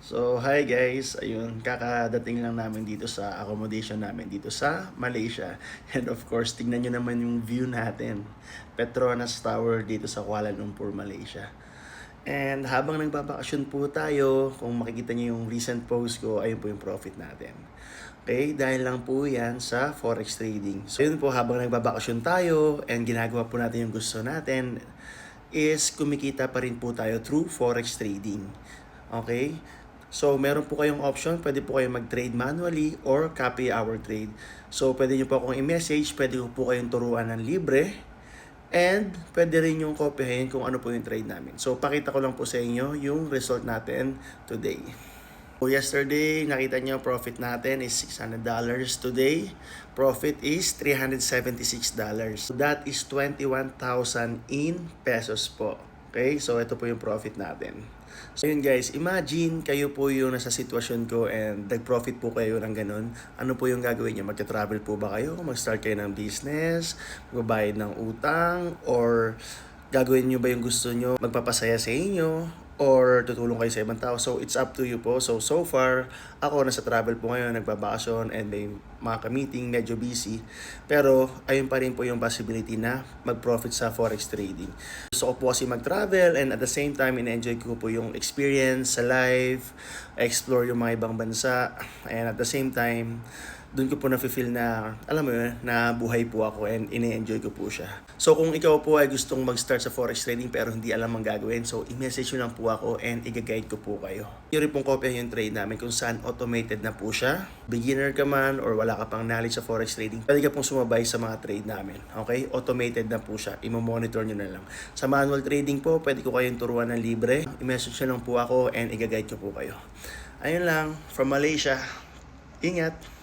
So, hi guys. Ayun, kakadating lang namin dito sa accommodation namin dito sa Malaysia. And of course, tingnan nyo naman yung view natin. Petronas Tower dito sa Kuala Lumpur, Malaysia. And habang nagbabakasyon po tayo, kung makikita nyo yung recent post ko, ayun po yung profit natin. Okay, dahil lang po yan sa forex trading. So yun po, habang nagbabakasyon tayo and ginagawa po natin yung gusto natin, is kumikita pa rin po tayo through forex trading. Okay? So, meron po kayong option. Pwede po kayong mag-trade manually or copy our trade. So, pwede nyo po akong i-message. Pwede ko po kayong turuan ng libre. And, pwede rin yung kopyahin kung ano po yung trade namin. So, pakita ko lang po sa inyo yung result natin today. So, yesterday, nakita nyo, profit natin is $600. Today, profit is $376. So, that is 21,000 in pesos po. Okay? So, ito po yung profit natin. So yun guys, imagine kayo po yung nasa sitwasyon ko and nag-profit po kayo ng ganun. Ano po yung gagawin nyo? Magka-travel po ba kayo? Mag-start kayo ng business? Magbabayad ng utang? Or gagawin nyo ba yung gusto nyo? Magpapasaya sa inyo? Or tutulong kayo sa ibang tao? So it's up to you po. So far, ako nasa travel po ngayon, nagbabakasyon and may mga ka-meeting, medyo busy. Pero ayun pa rin po yung possibility na mag-profit sa forex trading. Gusto ko po kasi mag-travel and at the same time, in-enjoy ko po yung experience sa life, explore yung mga ibang bansa, and at the same time, doon ko po na-feel na, alam mo yun, na buhay po ako and ine-enjoy ko po siya. So kung ikaw po ay gustong mag-start sa forex trading pero hindi alam ang gagawin, so i-message nyo lang po ako and i-guide ko po kayo. Yung rin pong kopya yung trade namin kung saan automated na po siya. Beginner ka man or wala ka pang knowledge sa forex trading, pwede ka pong sumabay sa mga trade namin. Okay? Automated na po siya. I-monitor nyo na lang. Sa manual trading po, pwede ko kayong turuan ng libre. I-message nyo lang po ako and i-guide ko po kayo. Ayun lang, from Malaysia. Ingat!